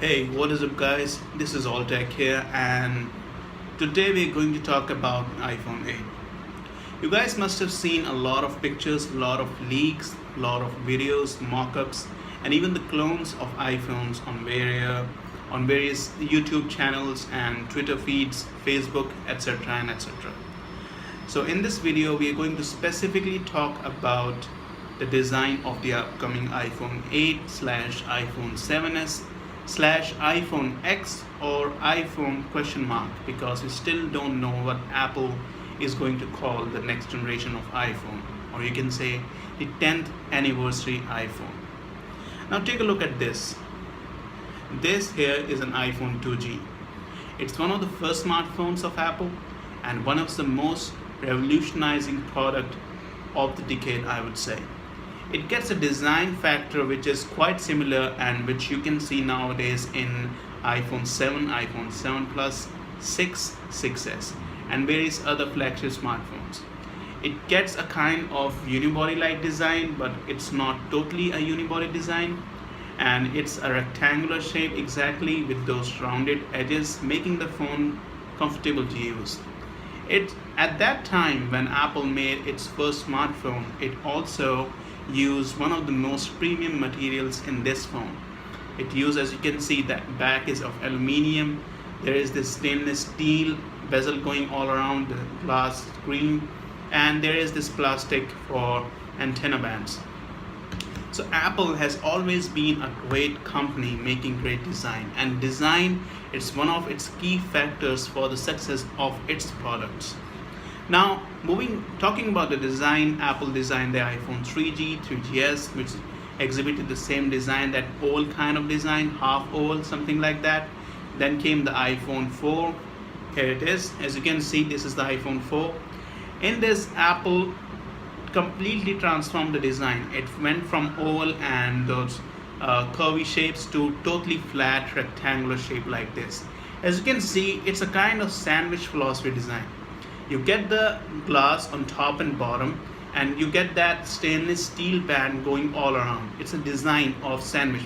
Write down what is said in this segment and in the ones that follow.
Hey, what is up, guys? This is Alltech here, and today we're going to talk about iPhone 8. You guys must have seen a lot of pictures, a lot of leaks, a lot of videos, mock-ups, and even the clones of iPhones on various YouTube channels and Twitter feeds, Facebook, etc. and etc. So in this video, we are going to specifically talk about the design of the upcoming iPhone 8 slash iPhone 7s slash iPhone X or iPhone question mark, because we still don't know what Apple is going to call the next generation of iPhone, or you can say the 10th anniversary iPhone. Now take a look at this. This here is an iPhone 2G. It's one of the first smartphones of Apple and one of the most revolutionizing product of the decade, I would say. It gets a design factor which is quite similar and which you can see nowadays in iPhone 7, iPhone 7 Plus, 6, 6s and various other flagship smartphones. It gets a kind of unibody-like design, but it's not totally a unibody design, and it's a rectangular shape exactly with those rounded edges, making the phone comfortable to use. At that time when Apple made its first smartphone, it also used one of the most premium materials in this phone. It used, as you can see, that back is of aluminium. There is this stainless steel bezel going all around the glass screen, and there is this plastic for antenna bands. So Apple has always been a great company making great design, and design is one of its key factors for the success of its products. Now, talking about the design, Apple designed the iPhone 3G, 3GS, which exhibited the same design, that oval kind of design, half oval, something like that. Then came the iPhone 4. Here it is. As you can see, this is the iPhone 4. In this, Apple completely transformed the design. It went from oval and those curvy shapes to totally flat rectangular shape like this. As you can see, it's a kind of sandwich philosophy design. You get the glass on top and bottom, and you get that stainless steel band going all around. It's a design of sandwich,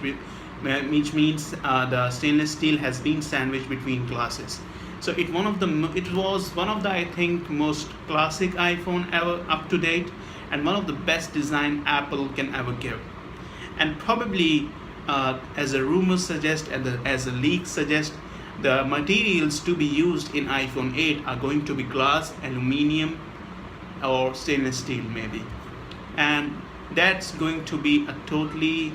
which means the stainless steel has been sandwiched between glasses. So it was one of the, I think, most classic iPhone ever up to date, and one of the best design Apple can ever give. And probably, as the rumors suggest and as the leaks suggest, the materials to be used in iPhone 8 are going to be glass, aluminium, or stainless steel maybe. And that's going to be a totally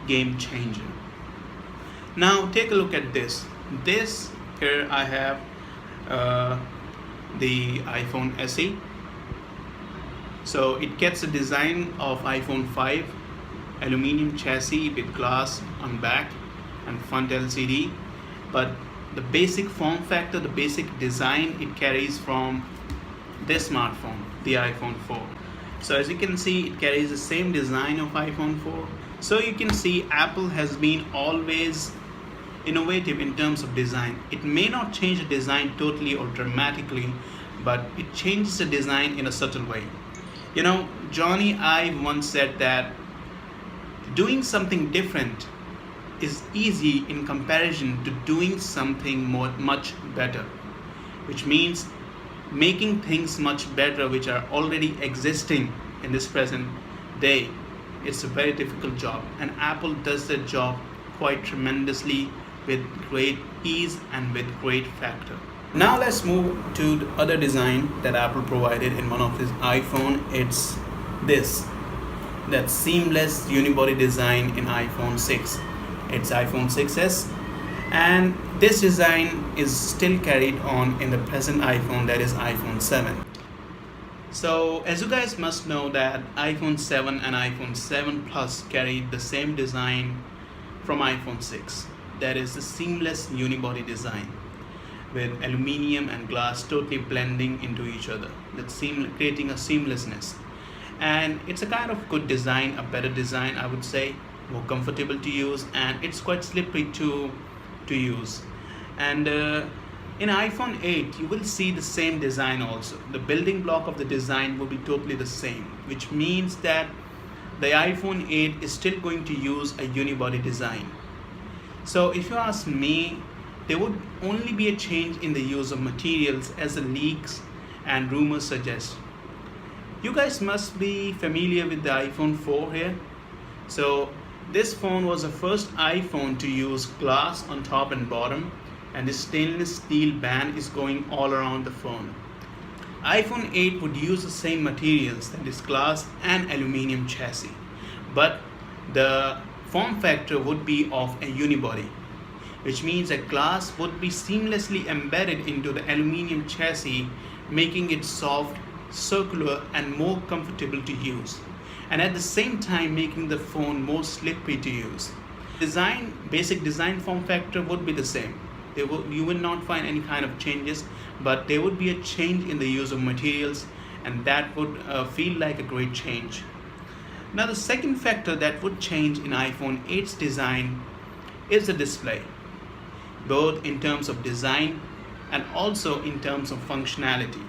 game changer. Now take a look at this. This here I have the iPhone SE. So it gets a design of iPhone 5, aluminium chassis with glass on back and front LCD, but the basic form factor, the basic design it carries from this smartphone, the iPhone 4. So as you can see, it carries the same design of iPhone 4. So you can see Apple has been always innovative in terms of design. It may not change the design totally or dramatically, but it changes the design in a subtle way. You know, Johnny Ive once said that doing something different is easy in comparison to doing something much better, which means making things much better which are already existing in this present day. It's a very difficult job, and Apple does that job quite tremendously with great ease and with great factor. Now let's move to the other design that Apple provided in one of his iPhone. It's this, that seamless unibody design in iPhone 6. It's iPhone 6s, and this design is still carried on in the present iPhone, that is iPhone 7. So as you guys must know that iPhone 7 and iPhone 7 Plus carried the same design from iPhone 6, that is the seamless unibody design with aluminium and glass totally blending into each other, creating a seamlessness. And it's a kind of good design, a better design I would say, more comfortable to use, and it's quite slippery to use. And in iPhone 8 you will see the same design also. The building block of the design will be totally the same, which means that the iPhone 8 is still going to use a unibody design. So if you ask me, there would only be a change in the use of materials as the leaks and rumors suggest. You guys must be familiar with the iPhone 4 here. So this phone was the first iPhone to use glass on top and bottom, and the stainless steel band is going all around the phone. iPhone 8 would use the same materials, that is glass and aluminum chassis, but the form factor would be of a unibody, which means that glass would be seamlessly embedded into the aluminum chassis, making it soft, circular, and more comfortable to use, and at the same time making the phone more slippery to use. Basic design form factor would be the same. You will not find any kind of changes, but there would be a change in the use of materials, and that would feel like a great change. Now, the second factor that would change in iPhone 8's design is the display, both in terms of design and also in terms of functionality.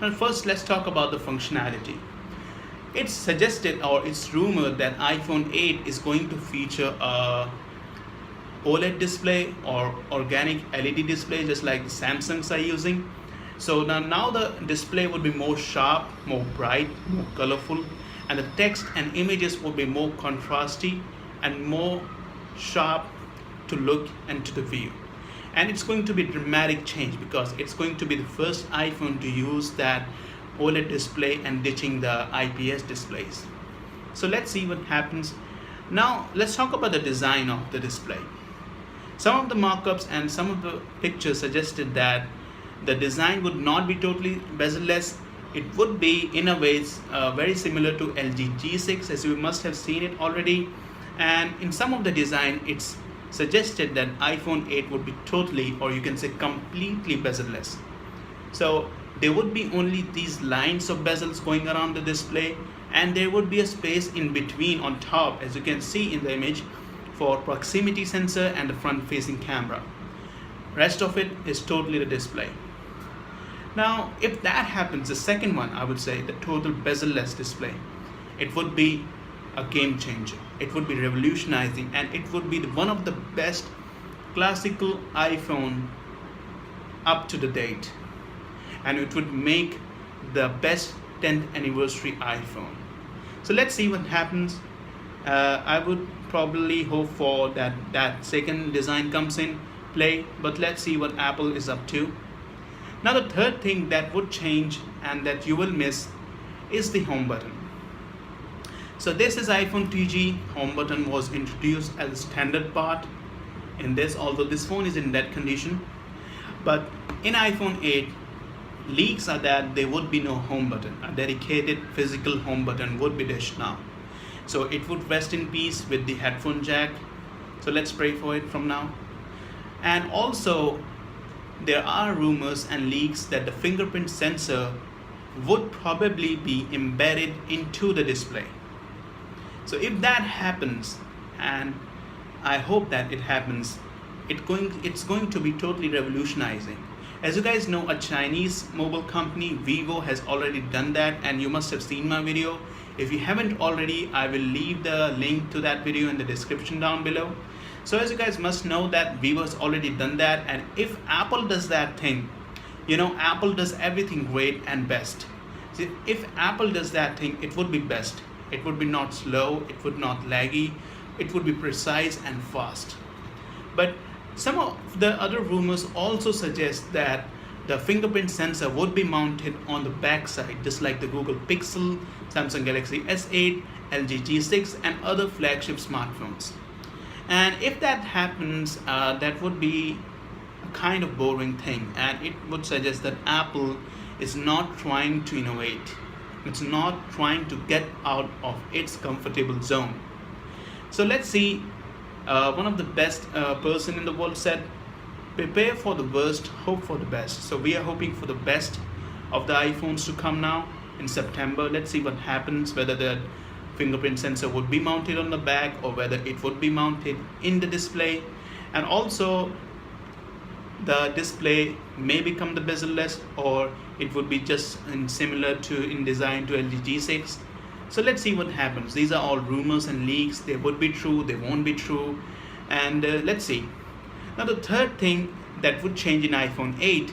Now, first, let's talk about the functionality. It's suggested, or it's rumored, that iPhone 8 is going to feature a OLED display or organic LED display, just like the Samsungs are using. So now the display would be more sharp, more bright, more colorful, and the text and images would be more contrasty and more sharp to look and to the view. And it's going to be a dramatic change because it's going to be the first iPhone to use that OLED display and ditching the IPS displays. So let's see what happens. Now let's talk about the design of the display. Some of the markups and some of the pictures suggested that the design would not be totally bezel-less. It would be in a way very similar to LG G6, as you must have seen it already. And in some of the design, it's suggested that iPhone 8 would be totally, or you can say completely, bezel-less. So there would be only these lines of bezels going around the display, and there would be a space in between on top, as you can see in the image, for proximity sensor and the front facing camera. Rest of it is totally the display. Now if that happens, the second one, I would say the total bezel-less display, it would be a game changer. It would be revolutionizing, and it would be one of the best classical iPhone up to the date, and it would make the best 10th anniversary iPhone. So let's see what happens. I would probably hope for that second design comes in play, but let's see what Apple is up to. Now the third thing that would change and that you will miss is the home button. So this is iPhone 2G. Home button was introduced as a standard part in this, although this phone is in dead condition. But in iPhone 8, leaks are that there would be no home button. A dedicated physical home button would be dished now. So it would rest in peace with the headphone jack. So let's pray for it from now. And also, there are rumors and leaks that the fingerprint sensor would probably be embedded into the display. So if that happens, and I hope that it happens, it's going to be totally revolutionizing. As you guys know, a Chinese mobile company, Vivo, has already done that, and you must have seen my video. If you haven't already, I will leave the link to that video in the description down below. So as you guys must know that Vivo has already done that, and if Apple does that thing, Apple does everything great and best. So if Apple does that thing, it would be best. It would be not slow, it would not laggy, it would be precise and fast. But some of the other rumors also suggest that the fingerprint sensor would be mounted on the back side, just like the Google Pixel, Samsung Galaxy S8, LG G6, and other flagship smartphones. And if that happens, that would be a kind of boring thing, and it would suggest that Apple is not trying to innovate. It's not trying to get out of its comfortable zone. So let's see. One of the best person in the world said, prepare for the worst, hope for the best. So we are hoping for the best of the iPhones to come now in September. Let's see what happens, whether the fingerprint sensor would be mounted on the back or whether it would be mounted in the display. And also the display may become the bezel-less, or it would be just similar in design to LG G6. So let's see what happens. These are all rumors and leaks. They would be true, they won't be true. And let's see. Now the third thing that would change in iPhone 8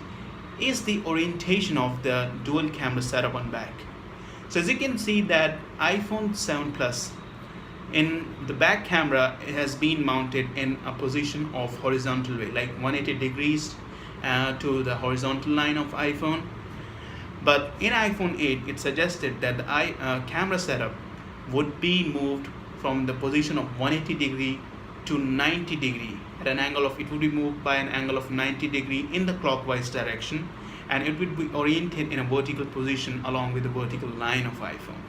is the orientation of the dual camera setup on back. So as you can see that iPhone 7 Plus, in the back camera, it has been mounted in a position of horizontal way, like 180 degrees to the horizontal line of iPhone. But in iPhone 8, it suggested that the camera setup would be moved from the position of 180 degree to 90 degree at an angle of, it would be moved by an angle of 90 degree in the clockwise direction, and it would be oriented in a vertical position along with the vertical line of iPhone.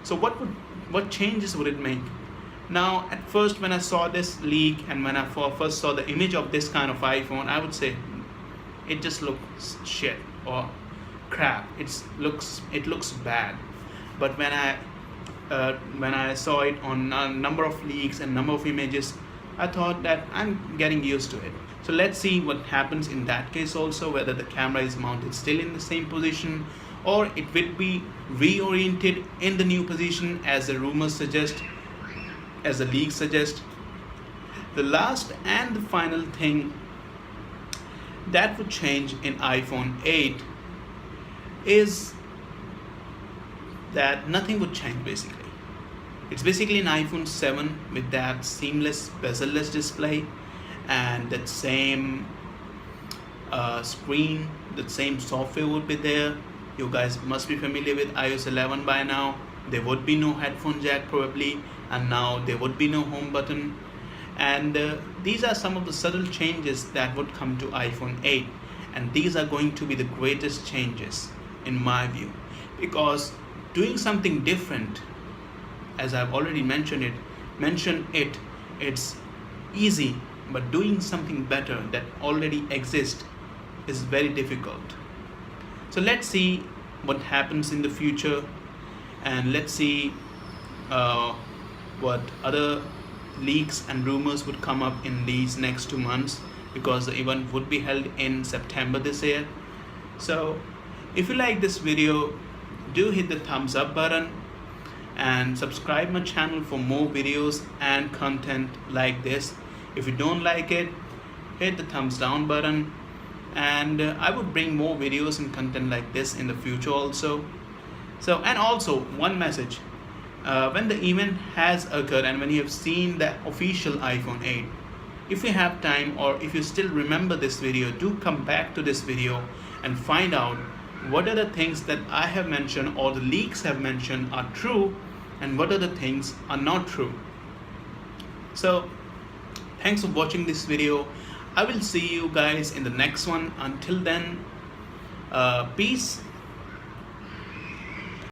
So what changes would it make? Now at first when I saw this leak and when I first saw the image of this kind of iPhone, I would say it just looks shit or crap. It looks bad. But when I saw it on a number of leaks and number of images, I thought that I'm getting used to it. So let's see what happens in that case also, whether the camera is mounted still in the same position or it will be reoriented in the new position as the rumors suggest, as the leaks suggest. The last and the final thing that would change in iPhone 8 is that nothing would change basically. It's basically an iPhone 7 with that seamless bezel-less display and that same screen, that same software would be there. You guys must be familiar with iOS 11 by now. There would be no headphone jack probably, and now there would be no home button. And these are some of the subtle changes that would come to iPhone 8, and these are going to be the greatest changes in my view, because doing something different, as I've already mentioned it, it's easy, but doing something better that already exists is very difficult. So let's see what happens in the future, and let's see what other leaks and rumors would come up in these next 2 months, because the event would be held in September this year. So if you like this video, do hit the thumbs up button and subscribe my channel for more videos and content like this. If you don't like it, hit the thumbs down button, and I would bring more videos and content like this in the future also. So, and also one message, when the event has occurred and when you have seen the official iPhone 8, if you have time or if you still remember this video, do come back to this video and find out what are the things that I have mentioned or the leaks have mentioned are true and what are the things are not true. So thanks for watching this video. I will see you guys in the next one. Until then, peace